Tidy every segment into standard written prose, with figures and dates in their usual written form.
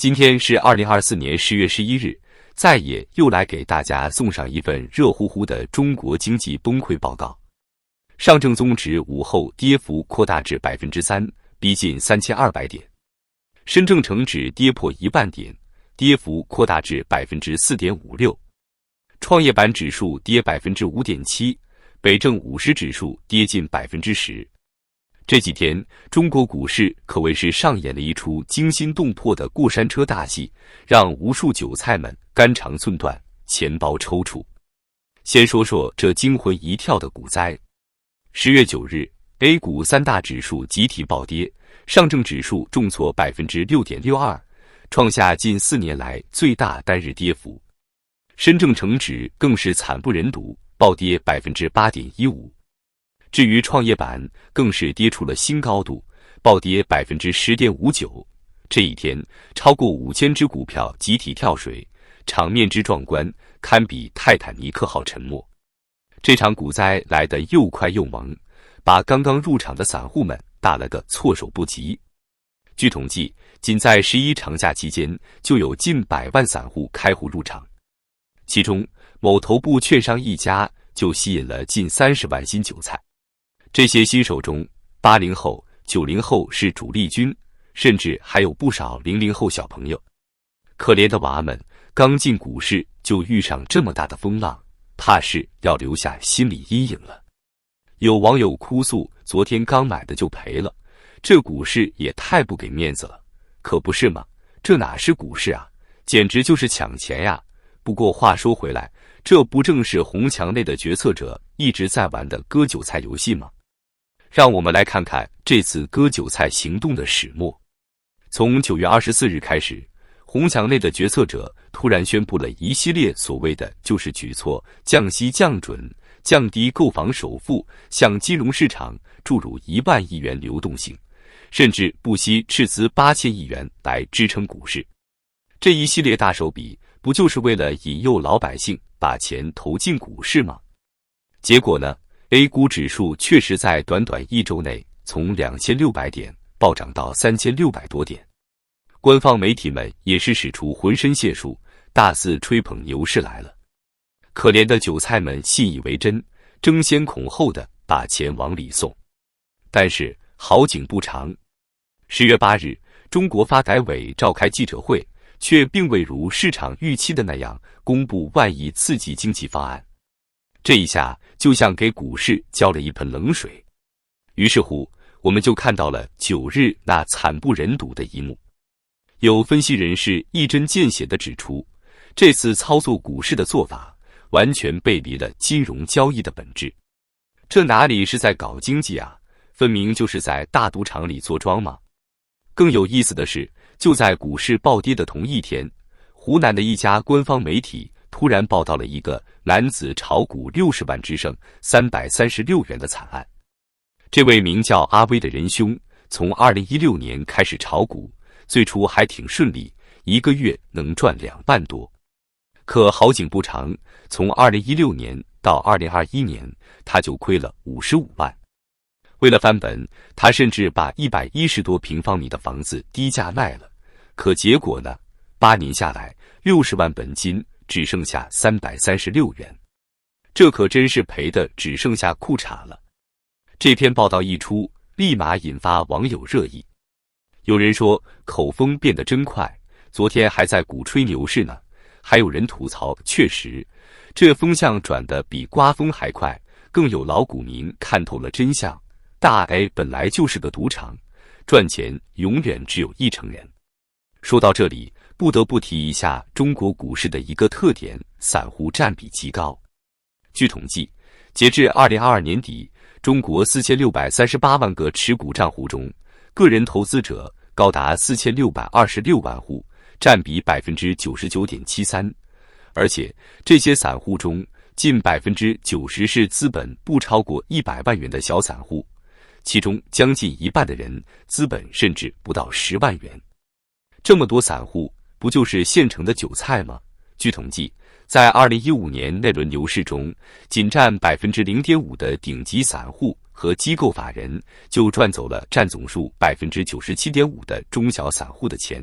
今天是2024年10月11日，再也又来给大家送上一份热乎乎的中国经济崩溃报告。上证综指午后跌幅扩大至 3%， 逼近3200点；深证成指跌破1万点，跌幅扩大至 4.56%； 创业板指数跌 5.7%， 北证50指数跌近 10%。这几天，中国股市可谓是上演了一出惊心动魄的过山车大戏，让无数韭菜们肝肠寸断，钱包抽搐。先说说这惊魂一跳的股灾。10月9日 ，A 股三大指数集体暴跌，上证指数重挫 6.62%， 创下近4年来最大单日跌幅；深证成指更是惨不忍睹，暴跌 8.15%。至于创业板，更是跌出了新高度，暴跌 10.59%。这一天，超过5000只股票集体跳水，场面之壮观，堪比泰坦尼克号沉没。这场股灾来得又快又猛，把刚刚入场的散户们打了个措手不及。据统计，仅在11长假期间，就有近100万散户开户入场，其中某头部券商一家就吸引了近30万新韭菜。这些新手中，80后、90后是主力军，甚至还有不少00后小朋友。可怜的娃们刚进股市就遇上这么大的风浪，怕是要留下心理阴影了。有网友哭诉，昨天刚买的就赔了，这股市也太不给面子了。可不是吗？这哪是股市啊，简直就是抢钱呀！不过话说回来，这不正是红墙内的决策者一直在玩的割韭菜游戏吗？让我们来看看这次割韭菜行动的始末。从9月24日开始，红墙内的决策者突然宣布了一系列所谓的救市举措，降息降准，降低购房首付，向金融市场注入1万亿元流动性，甚至不惜斥资8000亿元来支撑股市。这一系列大手笔，不就是为了引诱老百姓把钱投进股市吗？结果呢？A 股指数确实在短短1周内从2600点暴涨到3600多点，官方媒体们也是使出浑身解数，大肆吹捧牛市来了。可怜的韭菜们信以为真，争先恐后的把钱往里送。但是好景不长，10月8日，中国发改委召开记者会，却并未如市场预期的那样公布万亿刺激经济方案。这一下就像给股市浇了一盆冷水，于是乎，我们就看到了9日那惨不忍睹的一幕。有分析人士一针见血地指出，这次操作股市的做法完全背离了金融交易的本质。这哪里是在搞经济啊，分明就是在大赌场里坐庄嘛。更有意思的是，就在股市暴跌的同一天，湖南的一家官方媒体突然报道了一个男子炒股60万只剩336元的惨案。这位名叫阿威的仁兄，从2016年开始炒股，最初还挺顺利，1个月能赚2万多。可好景不长，从2016年到2021年，他就亏了55万。为了翻本，他甚至把110多平方米的房子低价卖了。可结果呢？8年下来，60万本金只剩下336元，这可真是赔的只剩下裤衩了。这篇报道一出，立马引发网友热议。有人说口风变得真快，昨天还在鼓吹牛市呢，还有人吐槽，确实，这风向转得比刮风还快。更有老股民看透了真相，大 A 本来就是个赌场，赚钱永远只有一成人。说到这里，不得不提一下中国股市的一个特点，散户占比极高。据统计，截至2022年底，中国4638万个持股账户中，个人投资者高达4626万户，占比 99.73%。而且这些散户中，近 90% 是资本不超过100万元的小散户，其中将近一半的人资本甚至不到10万元。这么多散户，不就是现成的韭菜吗？据统计，在2015年那轮牛市中，仅占 0.5% 的顶级散户和机构法人就赚走了占总数 97.5% 的中小散户的钱。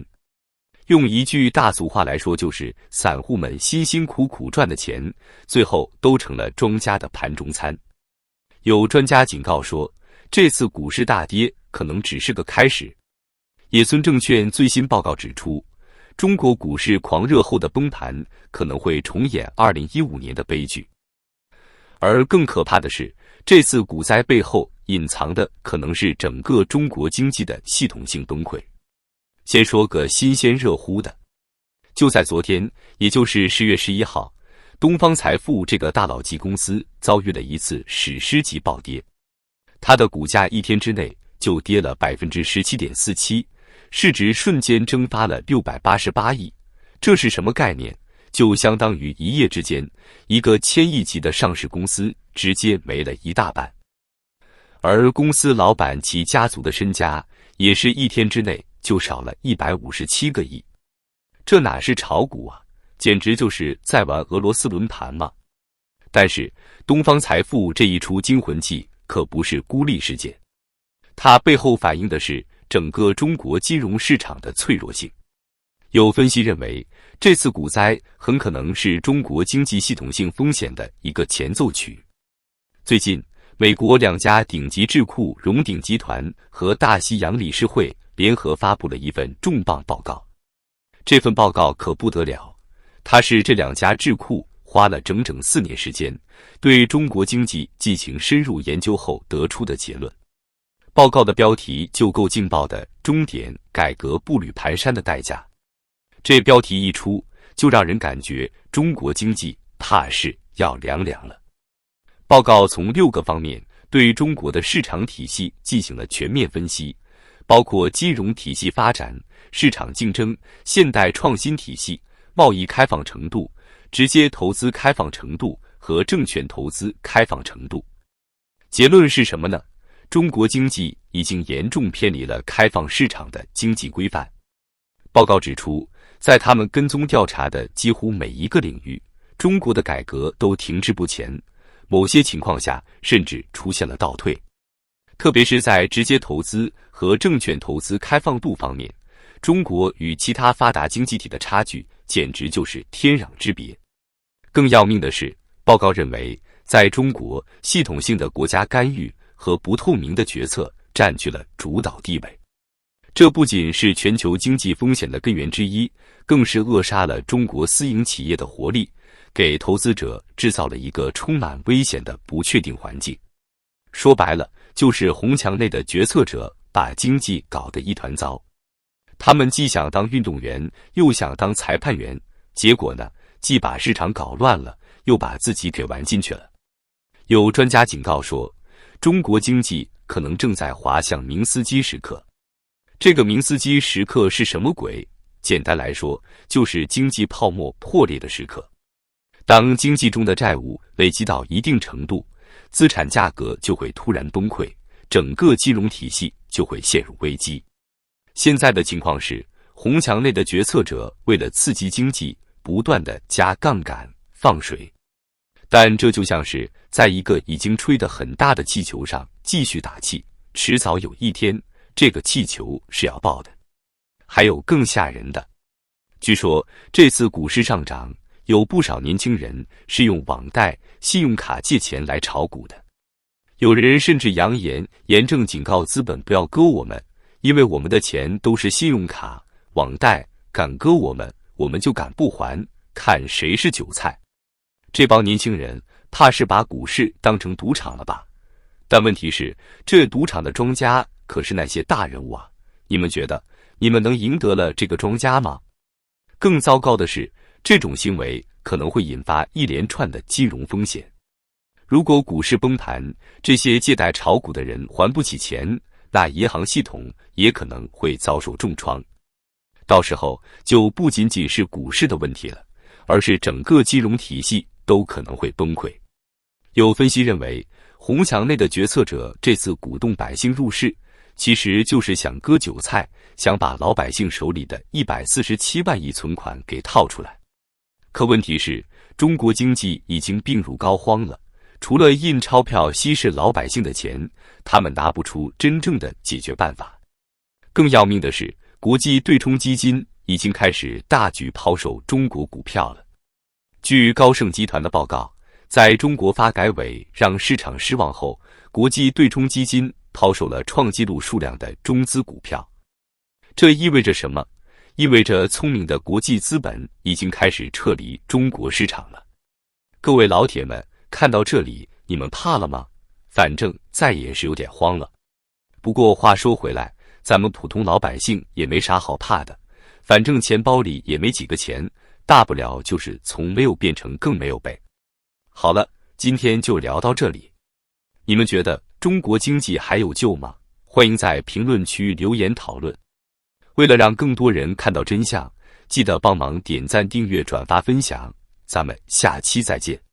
用一句大俗话来说，就是散户们辛辛苦苦赚的钱，最后都成了庄家的盘中餐。有专家警告说，这次股市大跌可能只是个开始。野村证券最新报告指出，中国股市狂热后的崩盘可能会重演2015年的悲剧。而更可怕的是，这次股灾背后隐藏的可能是整个中国经济的系统性崩溃。先说个新鲜热乎的，就在昨天，也就是10月11号，东方财富这个大佬级公司遭遇了一次史诗级暴跌，它的股价一天之内就跌了 17.47%， 市值瞬间蒸发了688亿。这是什么概念？就相当于一夜之间，一个1000亿级的上市公司直接没了一大半。而公司老板其家族的身家也是一天之内就少了157个亿。这哪是炒股啊，简直就是在玩俄罗斯轮盘嘛！但是东方财富这一出惊魂记可不是孤立事件，它背后反映的是整个中国金融市场的脆弱性。有分析认为，这次股灾很可能是中国经济系统性风险的一个前奏曲。最近，美国2家顶级智库荣鼎集团和大西洋理事会联合发布了一份重磅报告。这份报告可不得了，它是这2家智库花了整整4年时间，对中国经济进行深入研究后得出的结论。报告的标题就够劲爆的，终点改革步履蹒跚的代价。这标题一出，就让人感觉中国经济怕是要凉凉了。报告从6个方面对中国的市场体系进行了全面分析，包括金融体系发展、市场竞争、现代创新体系、贸易开放程度、直接投资开放程度和证券投资开放程度。结论是什么呢？中国经济已经严重偏离了开放市场的经济规范。报告指出，在他们跟踪调查的几乎每一个领域，中国的改革都停滞不前，某些情况下甚至出现了倒退。特别是在直接投资和证券投资开放度方面，中国与其他发达经济体的差距简直就是天壤之别。更要命的是，报告认为，在中国，系统性的国家干预和不透明的决策占据了主导地位。这不仅是全球经济风险的根源之一，更是扼杀了中国私营企业的活力，给投资者制造了一个充满危险的不确定环境。说白了，就是红墙内的决策者把经济搞得一团糟。他们既想当运动员，又想当裁判员，结果呢，既把市场搞乱了，又把自己给玩进去了。有专家警告说，中国经济可能正在滑向明斯基时刻。这个明斯基时刻是什么鬼？简单来说，就是经济泡沫破裂的时刻。当经济中的债务累积到一定程度，资产价格就会突然崩溃，整个金融体系就会陷入危机。现在的情况是，红墙内的决策者为了刺激经济，不断的加杠杆、放水。但这就像是在一个已经吹得很大的气球上继续打气，迟早有一天，这个气球是要爆的。还有更吓人的，据说这次股市上涨，有不少年轻人是用网贷、信用卡借钱来炒股的。有人甚至扬言严正警告资本不要割我们，因为我们的钱都是信用卡、网贷，敢割我们，我们就敢不还，看谁是韭菜。这帮年轻人怕是把股市当成赌场了吧？但问题是，这赌场的庄家可是那些大人物啊！你们觉得你们能赢得了这个庄家吗？更糟糕的是，这种行为可能会引发一连串的金融风险。如果股市崩盘，这些借贷炒股的人还不起钱，那银行系统也可能会遭受重创。到时候就不仅仅是股市的问题了，而是整个金融体系都可能会崩溃。有分析认为，红墙内的决策者这次鼓动百姓入市，其实就是想割韭菜，想把老百姓手里的147万亿存款给套出来。可问题是，中国经济已经病入膏肓了，除了印钞票稀释老百姓的钱，他们拿不出真正的解决办法。更要命的是，国际对冲基金已经开始大举抛售中国股票了。据高盛集团的报告，在中国发改委让市场失望后，国际对冲基金抛售了创纪录数量的中资股票。这意味着什么？意味着聪明的国际资本已经开始撤离中国市场了。各位老铁们，看到这里，你们怕了吗？反正再也是有点慌了。不过话说回来，咱们普通老百姓也没啥好怕的，反正钱包里也没几个钱，大不了就是从没有变成更没有呗。好了，今天就聊到这里。你们觉得中国经济还有救吗？欢迎在评论区留言讨论。为了让更多人看到真相，记得帮忙点赞、订阅、转发、分享。咱们下期再见。